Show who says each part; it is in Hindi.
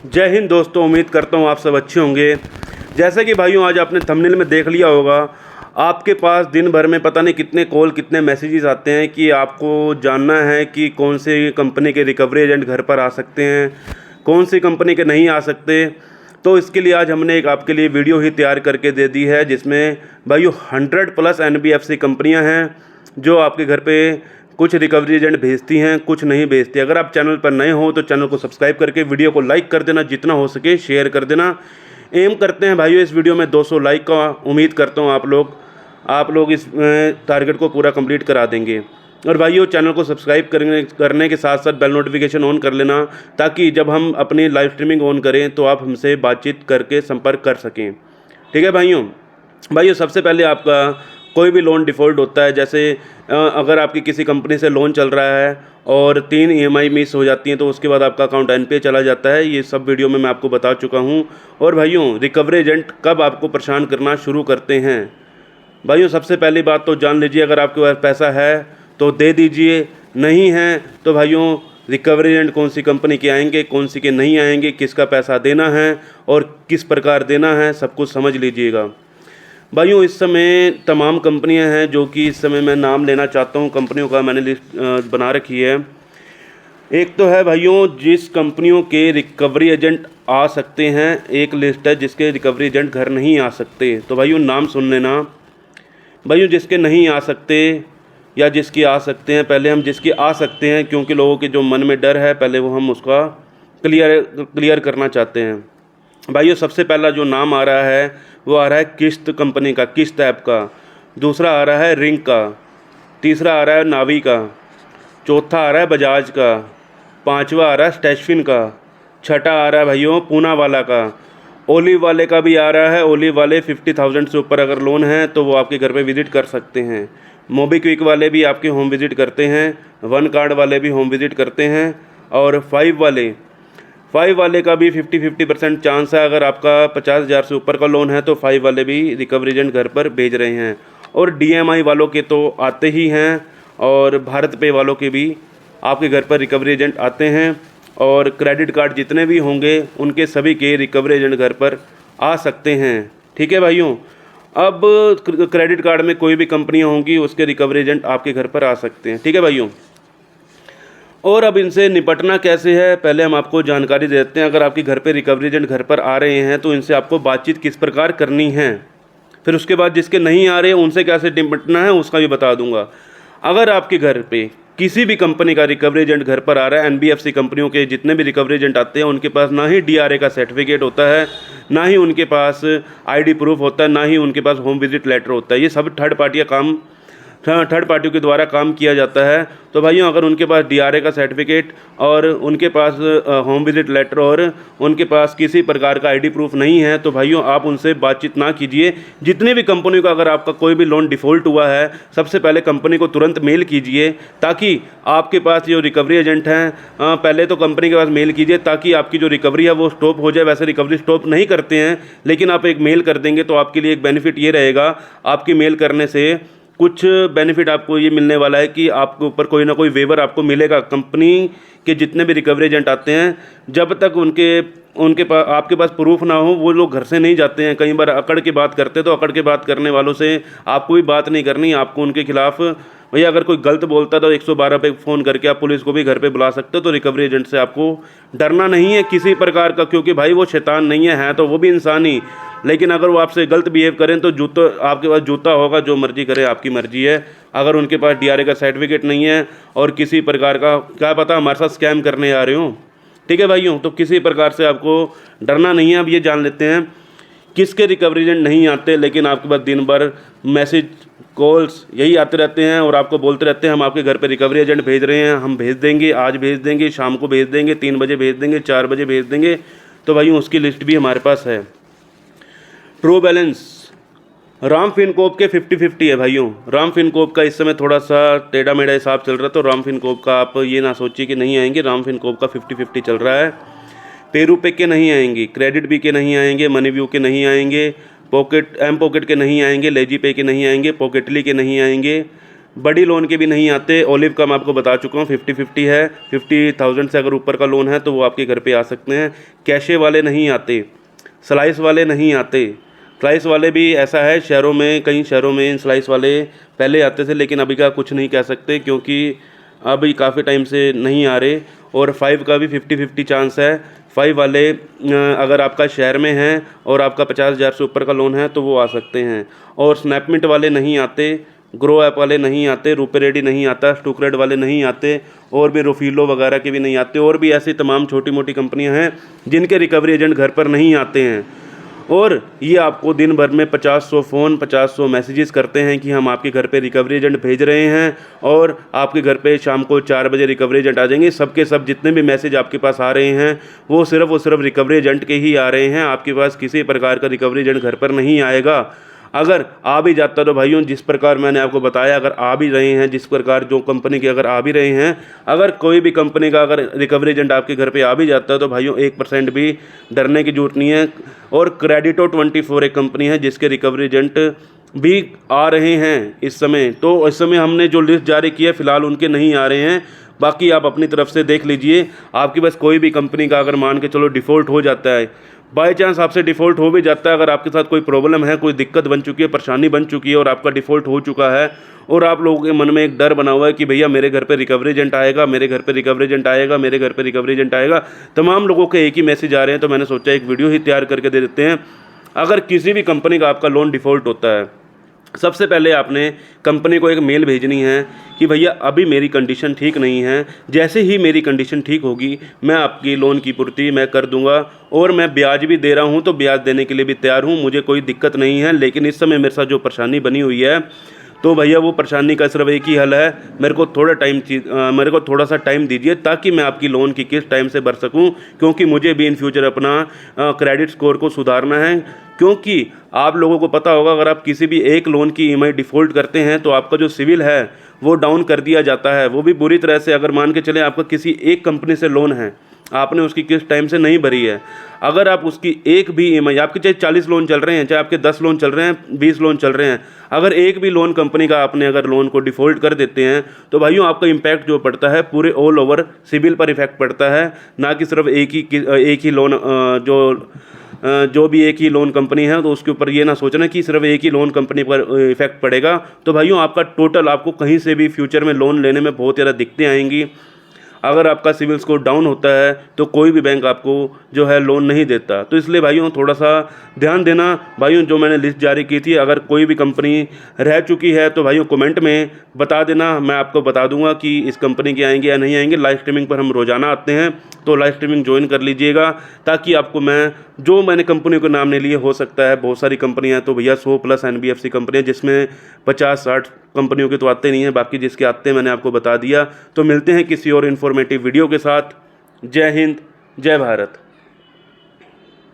Speaker 1: जय हिंद दोस्तों, उम्मीद करता हूँ आप सब अच्छे होंगे। जैसे कि भाइयों आज आपने थंबनेल में देख लिया होगा, आपके पास दिन भर में पता नहीं कितने कॉल कितने मैसेजेस आते हैं कि आपको जानना है कि कौन से कंपनी के रिकवरी एजेंट घर पर आ सकते हैं, कौन सी कंपनी के नहीं आ सकते। तो इसके लिए आज हमने एक आपके लिए वीडियो ही तैयार करके दे दी है, जिसमें भाइयों 100+ NBFC कंपनियां हैं जो आपके घर पे कुछ रिकवरी एजेंट भेजती हैं, कुछ नहीं भेजती। अगर आप चैनल पर नए हो तो चैनल को सब्सक्राइब करके वीडियो को लाइक कर देना, जितना हो सके शेयर कर देना। एम करते हैं भाइयों इस वीडियो में 200 लाइक का। उम्मीद करता हूँ आप लोग इस टारगेट को पूरा कंप्लीट करा देंगे। और भाइयों चैनल को सब्सक्राइब करने के साथ साथ बेल नोटिफिकेशन ऑन कर लेना, ताकि जब हम अपनी लाइव स्ट्रीमिंग ऑन करें तो आप हमसे बातचीत करके संपर्क कर सकें। ठीक है भाइयों सबसे पहले आपका कोई भी लोन डिफ़ॉल्ट होता है, जैसे अगर आपकी किसी कंपनी से लोन चल रहा है और 3 EMI मिस हो जाती हैं तो उसके बाद आपका अकाउंट NPA चला जाता है। ये सब वीडियो में मैं आपको बता चुका हूँ। और भाइयों रिकवरी एजेंट कब आपको परेशान करना शुरू करते हैं, भाइयों सबसे पहली बात तो जान लीजिए, अगर आपके पास पैसा है तो दे दीजिए, नहीं है तो भाइयों रिकवरी एजेंट कौन सी कंपनी के आएंगे, कौन सी के नहीं आएंगे, किसका पैसा देना है और किस प्रकार देना है, सब कुछ समझ लीजिएगा। भाइयों इस समय तमाम कंपनियां हैं जो कि इस समय मैं नाम लेना चाहता हूं, कंपनियों का मैंने लिस्ट बना रखी है। एक तो है भाइयों जिस कंपनियों के रिकवरी एजेंट आ सकते हैं, एक लिस्ट है जिसके रिकवरी एजेंट घर नहीं आ सकते। तो भाइयों नाम सुन लेना। भाइयों जिसके नहीं आ सकते या जिसके आ सकते हैं, पहले हम जिसके आ सकते हैं, क्योंकि लोगों के जो मन में डर है पहले वो हम उसका क्लियर करना चाहते हैं। भाइयों सबसे पहला जो नाम आ रहा है वो आ रहा है किस्त कंपनी का, किस्त ऐप का। दूसरा आ रहा है रिंग का। तीसरा आ रहा है नावी का। चौथा आ रहा है बजाज का। पांचवा आ रहा है स्टैशफिन का। छठा आ रहा है भाइयों पूना वाला का। ओलिव वाले का भी आ रहा है। ओलिव वाले 50,000 से ऊपर अगर लोन है तो वो आपके घर पे विज़िट कर सकते हैं। मोबीक्विक वाले भी आपके होम विज़िट करते हैं। वन कार्ड वाले भी होम विज़िट करते हैं। और 5 वाले का भी 50% चांस है। अगर आपका 50,000 से ऊपर का लोन है तो 5 वाले भी रिकवरी एजेंट घर पर भेज रहे हैं। और DMI वालों के तो आते ही हैं, और भारत पे वालों के भी आपके घर पर रिकवरी एजेंट आते हैं। और क्रेडिट कार्ड जितने भी होंगे उनके सभी के रिकवरी एजेंट घर पर आ सकते हैं। ठीक है भाइयों, अब क्रेडिट कार्ड में कोई भी कंपनियाँ होंगी उसके रिकवरी एजेंट आपके घर पर आ सकते हैं। ठीक है भाइयों, और अब इनसे निपटना कैसे है पहले हम आपको जानकारी दे देते हैं। अगर आपके घर पे रिकवरी एजेंट घर पर आ रहे हैं तो इनसे आपको बातचीत किस प्रकार करनी है, फिर उसके बाद जिसके नहीं आ रहे हैं उनसे कैसे निपटना है उसका भी बता दूंगा। अगर आपके घर पे किसी भी कंपनी का रिकवरी एजेंट घर पर आ रहा है, NBFC कंपनियों के जितने भी रिकवरी एजेंट आते हैं उनके पास ना ही DRA का सर्टिफिकेट होता है, ना ही उनके पास ID प्रूफ होता है, ना ही उनके पास होम विजिट लेटर होता है। ये सब थर्ड पार्टियों के द्वारा काम किया जाता है। तो भाइयों अगर उनके पास DRA का सर्टिफिकेट और उनके पास होम विजिट लेटर और उनके पास किसी प्रकार का ID प्रूफ नहीं है तो भाइयों आप उनसे बातचीत ना कीजिए। जितने भी कंपनियों का अगर आपका कोई भी लोन डिफ़ॉल्ट हुआ है, सबसे पहले कंपनी को तुरंत मेल कीजिए, ताकि आपके पास जो रिकवरी एजेंट हैं पहले तो कंपनी के पास मेल कीजिए ताकि आपकी जो रिकवरी है वो स्टॉप हो जाए। वैसे रिकवरी स्टॉप नहीं करते हैं, लेकिन आप एक मेल कर देंगे तो आपके लिए एक बेनिफिट ये रहेगा, आपकी मेल करने से कुछ बेनिफिट आपको ये मिलने वाला है कि आपके ऊपर कोई ना कोई वेवर आपको मिलेगा। कंपनी के जितने भी रिकवरी एजेंट आते हैं, जब तक उनके पास आपके पास प्रूफ ना हो वो लोग घर से नहीं जाते हैं। कई बार अकड़ के बात करते हैं, तो अकड़ के बात करने वालों से आपको भी बात नहीं करनी। आपको उनके खिलाफ भैया अगर कोई गलत बोलता है तो 112 पे फ़ोन करके आप पुलिस को भी घर पे बुला सकते हो। तो रिकवरी एजेंट से आपको डरना नहीं है किसी प्रकार का, क्योंकि भाई वो शैतान नहीं है तो वो भी इंसान ही। लेकिन अगर वो आपसे गलत बिहेव करें तो आपके पास जूता होगा, जो मर्जी करे आपकी मर्जी है। अगर उनके पास DRA का सर्टिफिकेट नहीं है और किसी प्रकार का क्या पता हमारे साथ स्कैम करने आ रहे हो। ठीक है भाइयों, तो किसी प्रकार से आपको डरना नहीं है। अब ये जान लेते हैं किसके रिकवरी एजेंट नहीं आते, लेकिन आपके पास दिन भर मैसेज कॉल्स यही आते रहते हैं और आपको बोलते रहते हैं हम आपके घर पे रिकवरी एजेंट भेज रहे हैं, हम भेज देंगे, आज भेज देंगे, शाम को भेज देंगे, 3 बजे भेज देंगे, 4 बजे भेज देंगे। तो भाइयों उसकी लिस्ट भी हमारे पास है। ट्रू बैलेंस राम फिनकॉर्प के 50-50 है भाइयों। राम फिनकॉर्प का इस समय थोड़ा सा टेढ़ा मेढ़ा हिसाब चल रहा है, तो राम फिनकॉर्प का आप ये ना सोचिए कि नहीं आएंगे। राम फिनकॉर्प का 50-50 चल रहा है। पेरूपे के नहीं आएंगे, क्रेडिट बी के नहीं आएंगे, मनी व्यू के नहीं आएंगे, पॉकेट के नहीं आएंगे, लेजी पे के नहीं आएंगे, पॉकेटली के नहीं आएंगे, बड़ी लोन के भी नहीं आते। ओलिव का मैं आपको बता चुका हूँ 50-50 है, 50,000 से अगर ऊपर का लोन है तो वो आपके घर पे आ सकते हैं। कैशे वाले नहीं आते, स्लाइस वाले नहीं आते। स्लाइस वाले भी ऐसा है, शहरों में, कई शहरों में स्लाइस वाले पहले आते थे, लेकिन अभी का कुछ नहीं कह सकते क्योंकि अभी काफ़ी टाइम से नहीं आ रहे। और 5 का भी 50-50 चांस है। 5 वाले अगर आपका शहर में है और आपका 50,000 से ऊपर का लोन है तो वो आ सकते हैं। और स्नैपमिंट वाले नहीं आते, ग्रो ऐप वाले नहीं आते, रुपे रेडी नहीं आता, स्टूकरेड वाले नहीं आते, और भी रोफीलो वगैरह के भी नहीं आते। और भी ऐसी तमाम छोटी मोटी कंपनियां हैं जिनके रिकवरी एजेंट घर पर नहीं आते हैं। और ये आपको दिन भर में 50-100 फ़ोन, 50-100 मैसेजेस करते हैं कि हम आपके घर पे रिकवरी एजेंट भेज रहे हैं और आपके घर पे शाम को 4 बजे रिकवरी एजेंट आ जाएंगे। सब के सब जितने भी मैसेज आपके पास आ रहे हैं वो सिर्फ रिकवरी एजेंट के ही आ रहे हैं। आपके पास किसी प्रकार का रिकवरी एजेंट घर पर नहीं आएगा। अगर आ भी जाता तो भाइयों, जिस प्रकार मैंने आपको बताया, अगर आ भी रहे हैं, जिस प्रकार जो कंपनी के अगर आ भी रहे हैं, अगर कोई भी कंपनी का अगर रिकवरी एजेंट आपके घर पे आ भी जाता है तो भाइयों 1% भी डरने की ज़रूरत नहीं है। और क्रेडिटो 24 एक कंपनी है जिसके रिकवरी एजेंट भी आ रहे हैं इस समय। तो इस समय हमने जो लिस्ट जारी की है फ़िलहाल उनके नहीं आ रहे हैं। बाकी आप अपनी तरफ से देख लीजिए। आपके पास कोई भी कंपनी का अगर मान के चलो डिफ़ॉल्ट हो जाता है, बाय चांस आपसे डिफ़ॉल्ट हो भी जाता है, अगर आपके साथ कोई प्रॉब्लम है, कोई दिक्कत बन चुकी है, परेशानी बन चुकी है और आपका डिफ़ॉल्ट हो चुका है और आप लोगों के मन में एक डर बना हुआ है कि भैया मेरे घर पे रिकवरी एजेंट आएगा, मेरे घर पे रिकवरी एजेंट आएगा, मेरे घर पे रिकवरी एजेंट आएगा, तमाम लोगों के एक ही मैसेज आ रहे हैं। तो मैंने सोचा एक वीडियो ही तैयार करके दे देते हैं। अगर किसी भी कंपनी का आपका लोन डिफ़ॉल्ट होता है, सबसे पहले आपने कंपनी को एक मेल भेजनी है कि भैया अभी मेरी कंडीशन ठीक नहीं है, जैसे ही मेरी कंडीशन ठीक होगी मैं आपकी लोन की पूर्ति मैं कर दूंगा और मैं ब्याज भी दे रहा हूं तो ब्याज देने के लिए भी तैयार हूं, मुझे कोई दिक्कत नहीं है। लेकिन इस समय मेरे साथ जो परेशानी बनी हुई है तो भैया वो परेशानी का सिर्फ एक ही हल है, मेरे को थोड़ा सा टाइम दीजिए ताकि मैं आपकी लोन की किस्त टाइम से भर सकूं, क्योंकि मुझे भी इन फ्यूचर अपना क्रेडिट स्कोर को सुधारना है। क्योंकि आप लोगों को पता होगा, अगर आप किसी भी एक लोन की ईएमआई डिफ़ॉल्ट करते हैं तो आपका जो सिविल है वो डाउन कर दिया जाता है, वो भी बुरी तरह से। अगर मान के चले आपका किसी एक कंपनी से लोन है, आपने उसकी किस्त टाइम से नहीं भरी है, अगर आप उसकी एक भी ईएमआई, आपके चाहे 40 लोन चल रहे हैं, चाहे आपके 10 लोन चल रहे हैं, 20 लोन चल रहे हैं, अगर एक भी लोन कंपनी का आपने अगर लोन को डिफ़ॉल्ट कर देते हैं तो भाइयों आपका इम्पैक्ट जो पड़ता है पूरे ऑल ओवर सिविल पर इफेक्ट पड़ता है, ना कि सिर्फ एक ही लोन जो भी एक ही लोन कंपनी है तो उसके ऊपर ये ना सोचना कि सिर्फ एक ही लोन कंपनी पर इफेक्ट पड़ेगा। तो भाइयों आपका टोटल, आपको कहीं से भी फ्यूचर में लोन लेने में बहुत ज़्यादा दिक्कतें आएंगी। अगर आपका सिविल स्कोर डाउन होता है तो कोई भी बैंक आपको जो है लोन नहीं देता। तो इसलिए भाइयों थोड़ा सा ध्यान देना। भाइयों जो मैंने लिस्ट जारी की थी, अगर कोई भी कंपनी रह चुकी है तो भाइयों कमेंट में बता देना, मैं आपको बता दूंगा कि इस कंपनी के आएंगे या नहीं आएंगे। लाइव स्ट्रीमिंग पर हम रोज़ाना आते हैं तो लाइव स्ट्रीमिंग ज्वाइन कर लीजिएगा, ताकि आपको मैंने कंपनी को नाम नहीं लिए, हो सकता है बहुत सारी कंपनियां, तो भैया 100+ NBFC कंपनियां, जिसमें 50-60 कंपनियों के तो आते नहीं हैं, बाकी जिसके आते हैं मैंने आपको बता दिया। तो मिलते हैं किसी और इन्फॉर्मेटिव वीडियो के साथ। जय हिंद, जय भारत।